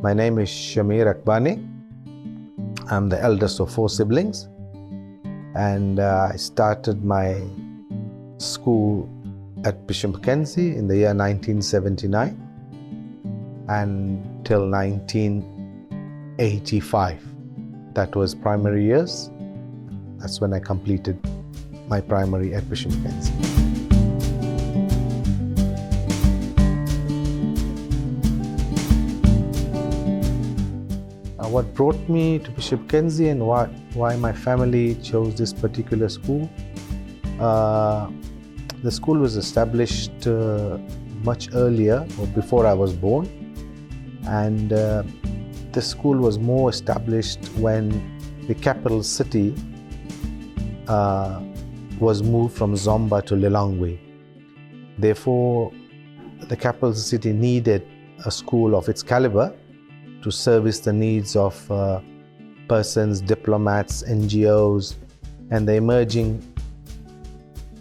My name is Akbanie. I'm the eldest of 4 siblings, and I started my school at Bishop Mackenzie in the year 1979 until 1985. That was primary years. That's when I completed my primary at Bishop Mackenzie. What brought me to Bishop Mackenzie and why my family chose this particular school? The school was established much earlier, or before I was born, and the school was more established when the capital city was moved from Zomba to Lilongwe. Therefore, the capital city needed a school of its caliber to service the needs of persons, diplomats, NGOs, and the emerging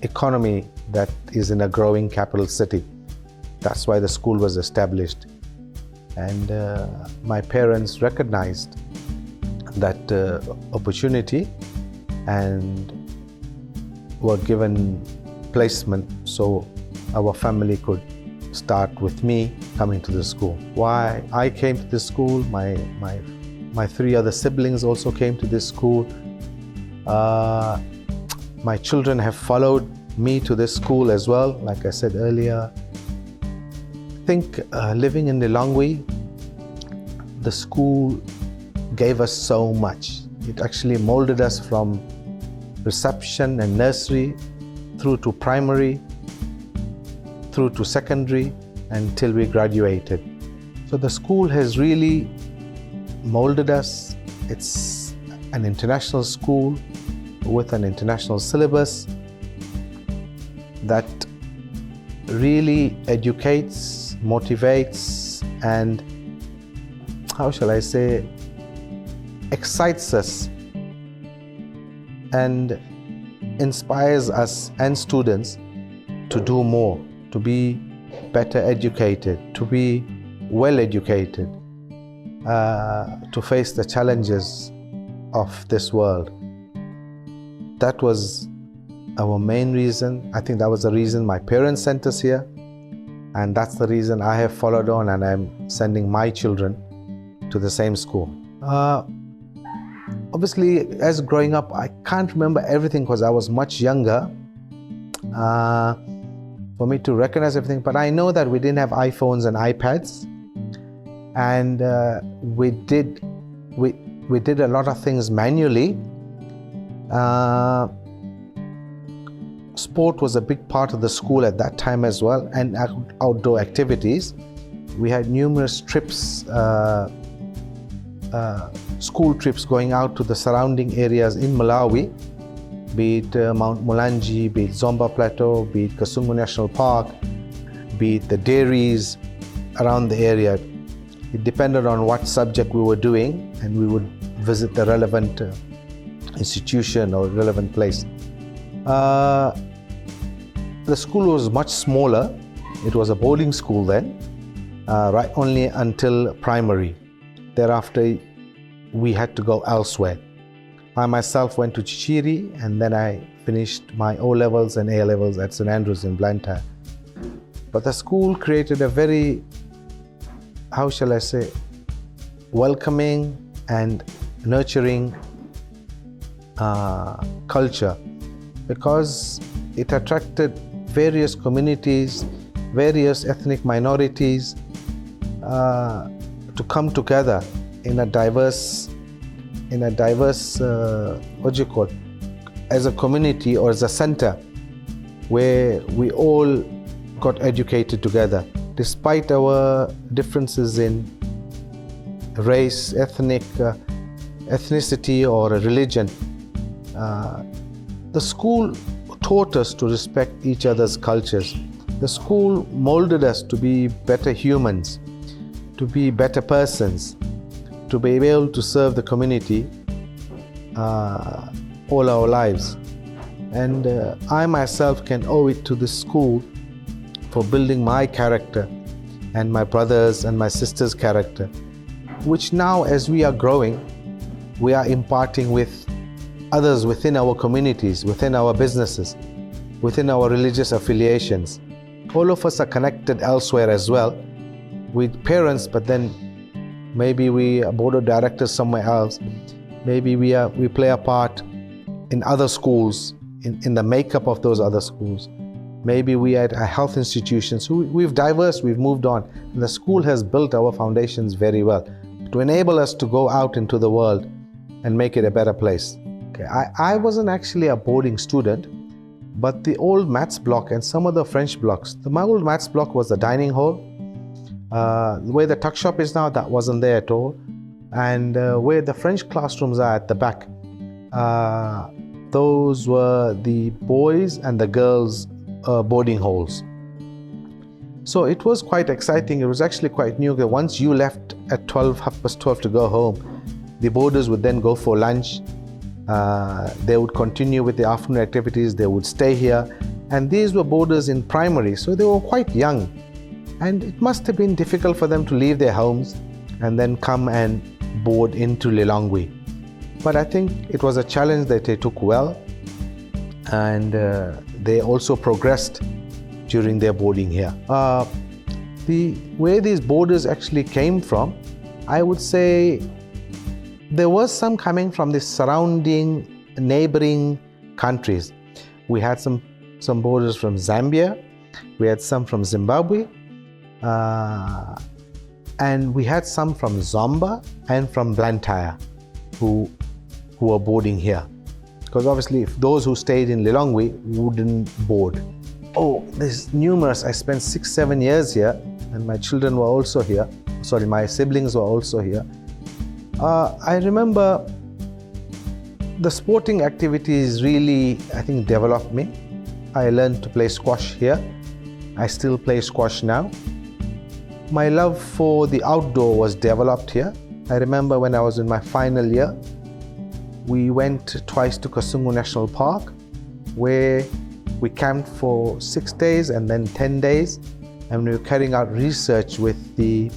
economy that is in a growing capital city. That's why the school was established. And my parents recognized that opportunity and were given placement so our family could start with me coming to the school. Why I came to this school, my 3 other siblings also came to this school. My children have followed me to this school as well. Like I said earlier, I think living in Lilongwe, the school gave us so much. It actually molded us from reception and nursery through to primary, through to secondary, until we graduated. So the school has really molded us. It's an international school with an international syllabus that really educates, motivates, and how shall I say, excites us and inspires us and students to do more, to be better educated, to be well educated, to face the challenges of this world. That was our main reason. I think that was the reason my parents sent us here, and that's the reason I have followed on, and I'm sending my children to the same school. Obviously, as growing up, I can't remember everything because I was much younger for me to recognize everything, but I know that we didn't have iPhones and iPads, and we did a lot of things manually. Sport was a big part of the school at that time as well, and outdoor activities. We had numerous trips, school trips going out to the surrounding areas in Malawi, be it Mount Mulanji, be it Zomba Plateau, be it Kasungu National Park, be it the dairies around the area. It depended on what subject we were doing, and we would visit the relevant institution or relevant place. The school was much smaller. It was a boarding school then, right only until primary. Thereafter, we had to go elsewhere. I myself went to Chichiri, and then I finished my O-levels and A-levels at St. Andrews in Blantyre. But the school created a very, how shall I say, welcoming and nurturing culture, because it attracted various communities, various ethnic minorities to come together in a diverse, as a community or as a center where we all got educated together. Despite our differences in race, ethnicity or religion, the school taught us to respect each other's cultures. The school molded us to be better humans, to be better persons, to be able to serve the community all our lives. And I myself can owe it to this school for building my character and my brothers and my sisters' character. which now, as we are growing, we are imparting with others within our communities, within our businesses, within our religious affiliations. All of us are connected elsewhere as well with parents, but then maybe we are board of directors somewhere else. Maybe we play a part in other schools, in the makeup of those other schools. Maybe we are at a health institution. So we've moved on. And the school has built our foundations very well to enable us to go out into the world and make it a better place. Okay. I wasn't actually a boarding student, but the old maths block and some of the French blocks. My old maths block was the dining hall. Where the tuck shop is now, that wasn't there at all. And where the French classrooms are at the back, those were the boys and the girls' boarding halls. So it was quite exciting. It was actually quite new. Once you left at 12:30 to go home, the boarders would then go for lunch. They would continue with the afternoon activities. They would stay here. And these were boarders in primary, so they were quite young. And it must have been difficult for them to leave their homes and then come and board into Lilongwe. But I think it was a challenge that they took well, and they also progressed during their boarding here. Where these boarders actually came from, I would say there was some coming from the surrounding neighboring countries. We had some boarders from Zambia, we had some from Zimbabwe, and we had some from Zomba and from Blantyre who were boarding here. Because obviously, if those who stayed in Lilongwe wouldn't board. Oh, there's numerous. I spent 6-7 years here, and my children were also here. Sorry, my siblings were also here. I remember the sporting activities really, I think, developed me. I learned to play squash here. I still play squash now. My love for the outdoor was developed here. I remember when I was in my final year, we went twice to Kasungu National Park, where we camped for 6 days and then 10 days, and we were carrying out research with the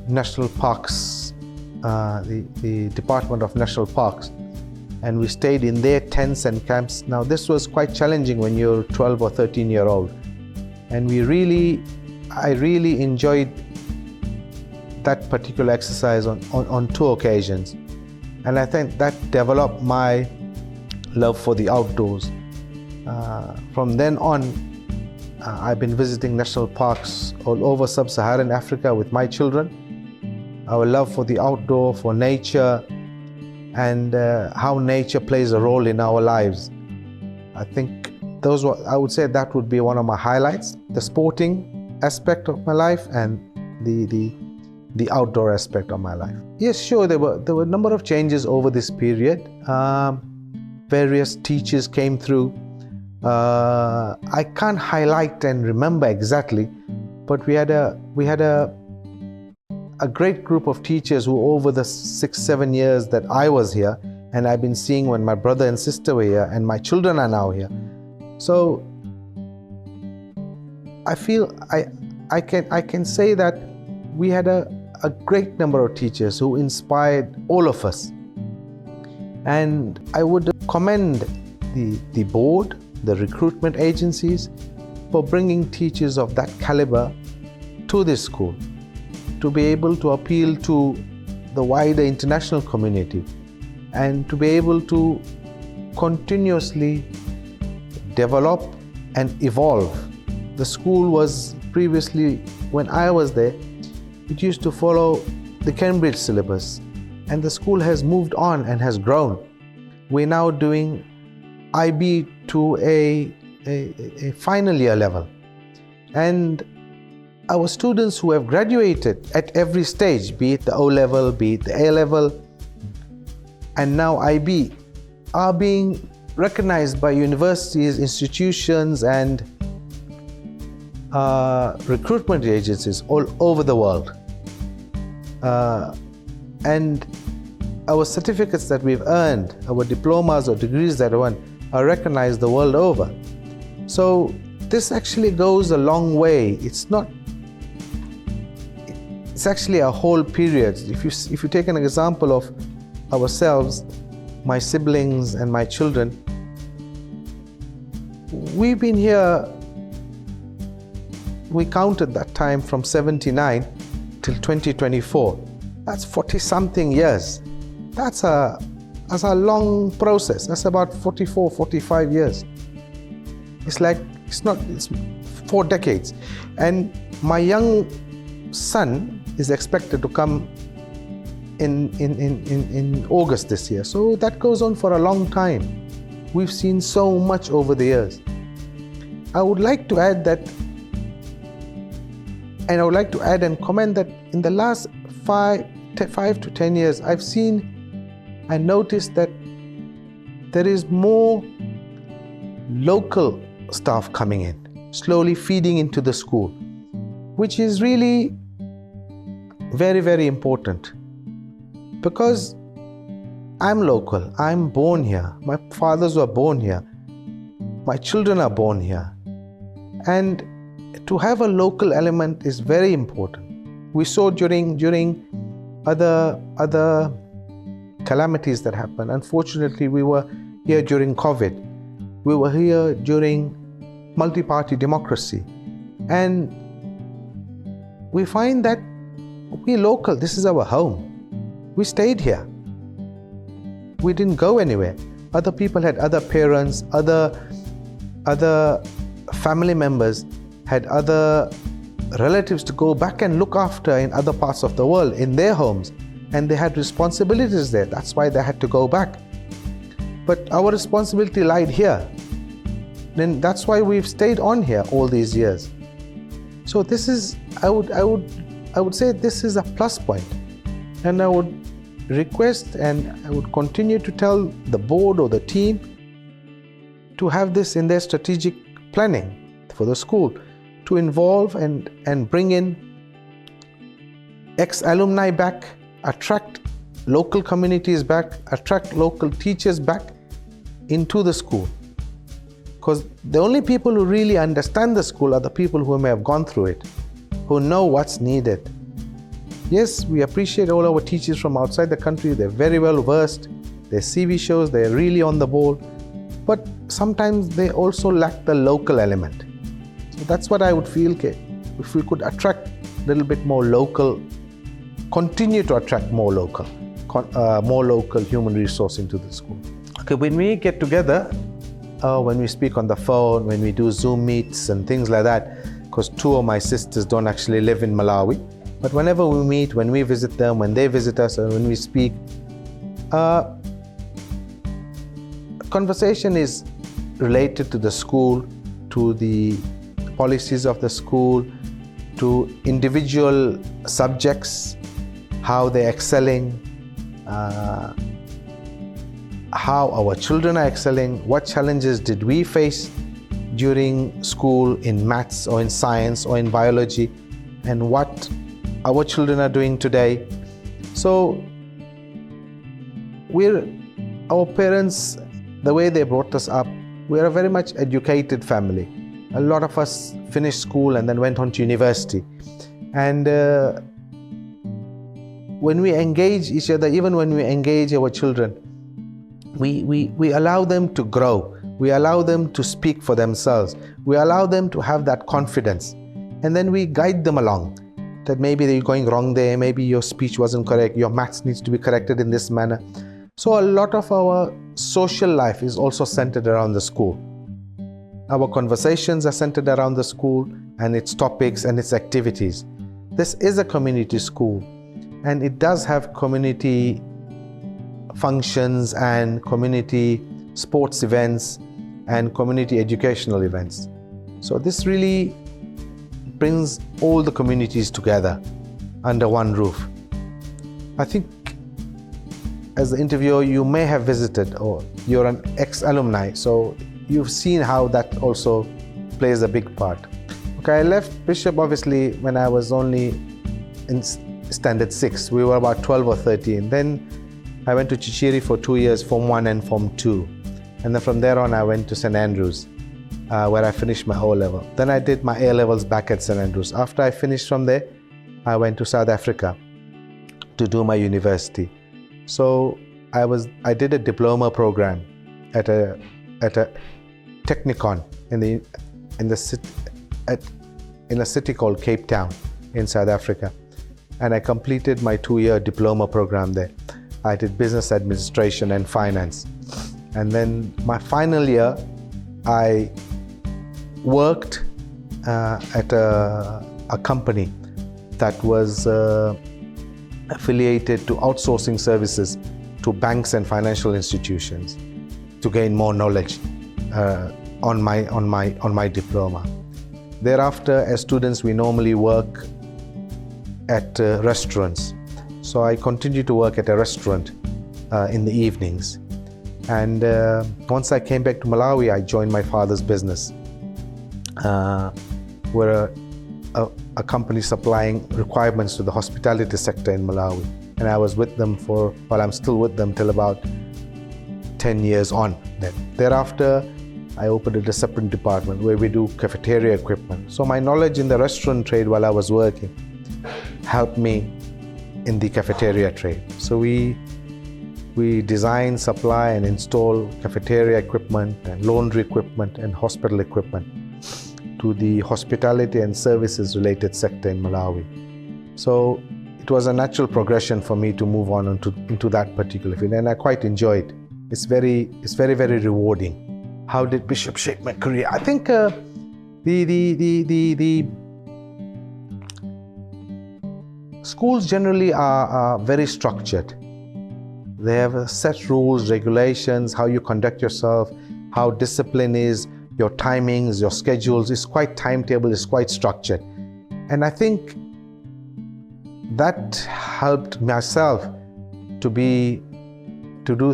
National Parks, the Department of National Parks, and we stayed in their tents and camps. Now this was quite challenging when you're 12 or 13-year-old, and I really enjoyed that particular exercise on 2 occasions. And I think that developed my love for the outdoors. From then on, I've been visiting national parks all over sub-Saharan Africa with my children. Our love for the outdoor, for nature, and how nature plays a role in our lives. I think I would say that would be one of my highlights, the sporting aspect of my life and the outdoor aspect of my life. Yes, sure, there were a number of changes over this period. Various teachers came through. I can't highlight and remember exactly, but we had a great group of teachers who, over the 6-7 years that I was here, and I've been seeing when my brother and sister were here, and my children are now here. So I feel I can say that we had a great number of teachers who inspired all of us. And I would commend the board, the recruitment agencies, for bringing teachers of that caliber to this school, to be able to appeal to the wider international community and to be able to continuously develop and evolve. The school was previously, when I was there, it used to follow the Cambridge syllabus, and the school has moved on and has grown. We're now doing IB to a final year level, and our students who have graduated at every stage, be it the O level, be it the A level, and now IB, are being recognized by universities, institutions, and recruitment agencies all over the world. And our certificates that we've earned, our diplomas or degrees that we won, are recognized the world over. So this actually goes a long way. it's actually a whole period. If you take an example of ourselves, my siblings and my children, we've been here, we counted that time from 79 till 2024. That's 40-something years. That's a long process. That's about 44, 45 years. It's 4 decades. And my young son is expected to come in August this year. So that goes on for a long time. We've seen so much over the years. I would like to add that, and I would like to add and comment that in the last 5 to 10 years, I've seen and noticed that there is more local staff coming in, slowly feeding into the school, which is really very, very important. Because I'm local, I'm born here, my fathers were born here, my children are born here. And to have a local element is very important. We saw during other calamities that happened. Unfortunately, we were here during COVID. We were here during multi-party democracy. And we find that we local, this is our home. We stayed here. We didn't go anywhere. Other people had other parents, other family members, had other relatives to go back and look after in other parts of the world, in their homes. And they had responsibilities there. That's why they had to go back. But our responsibility lied here. Then that's why we've stayed on here all these years. So this is, I would say this is a plus point. And I would request and I would continue to tell the board or the team to have this in their strategic planning for the school, to involve and bring in ex-alumni back, attract local communities back, attract local teachers back into the school. Because the only people who really understand the school are the people who may have gone through it, who know what's needed. Yes, we appreciate all our teachers from outside the country. They're very well versed. Their CV shows they're really on the ball. But sometimes they also lack the local element. So that's what I would feel, if we could attract a little bit more local, continue to attract more local human resource into the school. Okay, when we get together, when we speak on the phone, when we do Zoom meets and things like that, because 2 of my sisters don't actually live in Malawi, but whenever we meet, when we visit them, when they visit us, and when we speak, conversation is related to the school, to the policies of the school, to individual subjects, how they're excelling, how our children are excelling, what challenges did we face during school in maths or in science or in biology, and what our children are doing today. So our parents, the way they brought us up, we're a very much educated family. A lot of us finished school and then went on to university. And when we engage each other, even when we engage our children, we allow them to grow. We allow them to speak for themselves. We allow them to have that confidence. And then we guide them along. That maybe you're going wrong there, maybe your speech wasn't correct, your maths needs to be corrected in this manner. So a lot of our social life is also centered around the school. Our conversations are centered around the school and its topics and its activities. This is a community school, and it does have community functions and community sports events and community educational events. So this really brings all the communities together under one roof. I think as the interviewer, you may have visited, or you're an ex-alumni, so you've seen how that also plays a big part. Okay, I left Bishop obviously when I was only in standard 6. We were about 12 or 13. Then I went to Chichiri for 2 years, Form 1 and Form 2. And then from there on, I went to St. Andrews, where I finished my O-level. Then I did my A-levels back at St. Andrews. After I finished from there, I went to South Africa to do my university. So I did a diploma program at a technicon in a city called Cape Town in South Africa, and I completed my 2-year diploma program there. I did business administration and finance, and then my final year I worked at a company that was affiliated to outsourcing services to banks and financial institutions to gain more knowledge on my diploma. Thereafter, as students, we normally work at restaurants. So I continued to work at a restaurant in the evenings. And once I came back to Malawi, I joined my father's business. We're a company supplying requirements to the hospitality sector in Malawi. And I was with them I'm still with them till about 10 years on. Thereafter, I opened a separate department where we do cafeteria equipment. So my knowledge in the restaurant trade while I was working helped me in the cafeteria trade. So we design, supply and install cafeteria equipment and laundry equipment and hospital equipment to the hospitality and services related sector in Malawi. So it was a natural progression for me to move on into that particular field, and I quite enjoy it. It's very, very rewarding. How did Bishop shape my career? I think the schools generally are very structured. They have set rules, regulations, how you conduct yourself, how discipline is, your timings, your schedules. It's quite timetable, it's quite structured. And I think that helped myself to do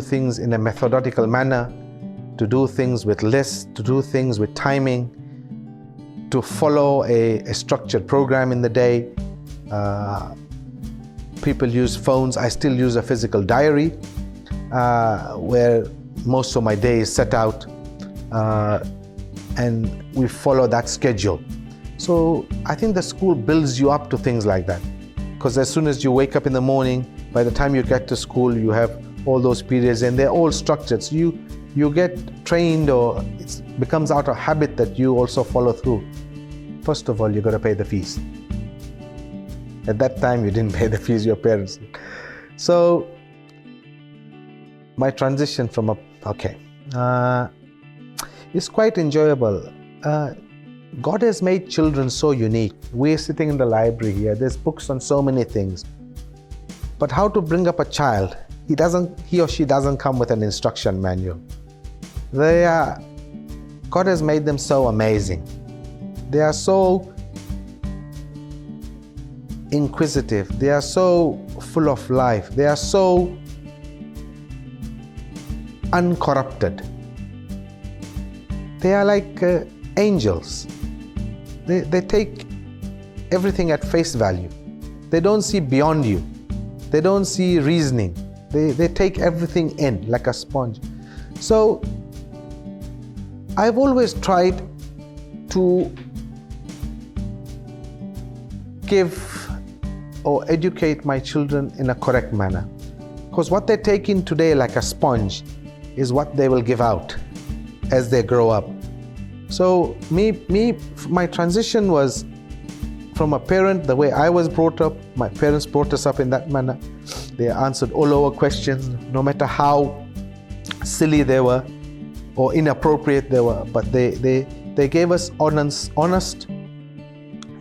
things in a methodical manner, to do things with lists, to do things with timing, to follow a structured program in the day. People use phones. I still use a physical diary where most of my day is set out, and we follow that schedule. So I think the school builds you up to things like that, because as soon as you wake up in the morning, by the time you get to school, you have all those periods and they're all structured. So you get trained, or it becomes out of habit that you also follow through. First of all, you got to pay the fees. At that time, you didn't pay the fees, your parents did. So my transition from it's quite enjoyable. God has made children so unique. We're sitting in the library here. There's books on so many things. But how to bring up a child, he or she doesn't come with an instruction manual. God has made them so amazing. They are so inquisitive. They are so full of life. They are so uncorrupted. They are like angels. They take everything at face value. They don't see beyond you. They don't see reasoning. They take everything in like a sponge. So I've always tried to give or educate my children in a correct manner, because what they take in today like a sponge is what they will give out as they grow up. So my transition was from a parent, the way I was brought up. My parents brought us up in that manner. They answered all our questions, no matter how silly they were or inappropriate they were, but they gave us honest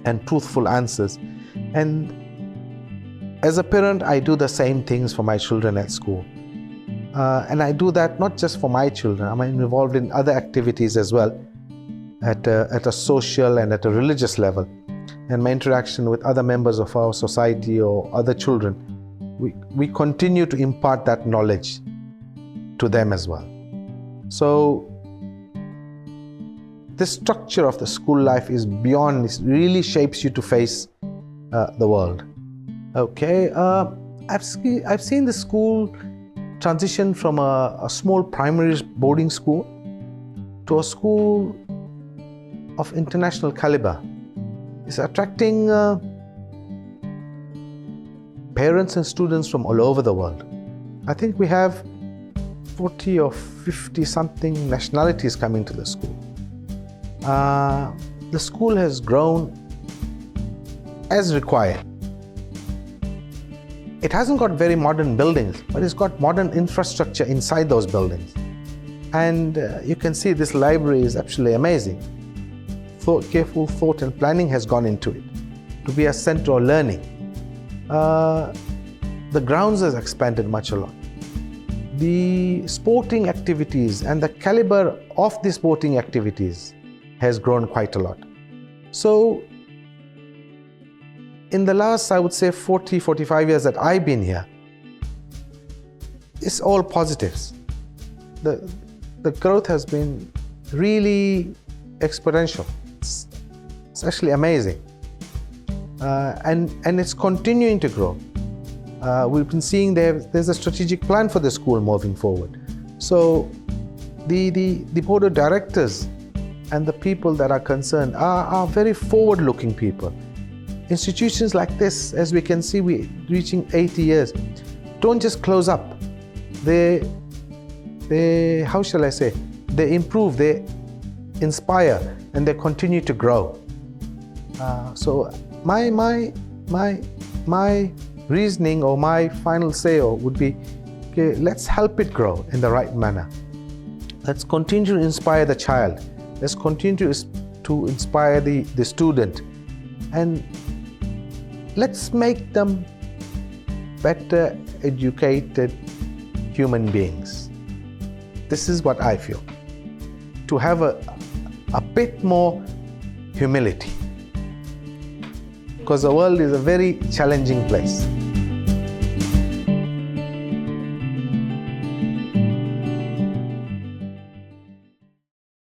and truthful answers. And as a parent, I do the same things for my children at school. And I do that not just for my children. I'm involved in other activities as well at a social and at a religious level. And my interaction with other members of our society or other children, we continue to impart that knowledge to them as well. So the structure of the school life is beyond, it really shapes you to face the world. Okay, I've seen the school transition from a small primary boarding school to a school of international caliber. It's attracting parents and students from all over the world. I think we have 40 or 50 something nationalities coming to the school. The school has grown as required. It hasn't got very modern buildings, but it's got modern infrastructure inside those buildings. And you can see this library is absolutely amazing. Careful thought and planning has gone into it to be a center of learning. The grounds has expanded much a lot. The sporting activities and the caliber of the sporting activities has grown quite a lot. So in the last, I would say 40, 45 years that I've been here, it's all positives. The growth has been really exponential. It's actually amazing. And it's continuing to grow. We've been seeing there's a strategic plan for the school moving forward. So the board of directors and the people that are concerned are very forward-looking people. Institutions like this, as we can see, we're reaching 80 years, don't just close up. They how shall I say, they improve, they inspire, and they continue to grow. So my reasoning or my final say would be, okay, let's help it grow in the right manner. Let's continue to inspire the child. Let's continue to inspire the student. And let's make them better educated human beings. This is what I feel. To have a bit more humility. Because the world is a very challenging place.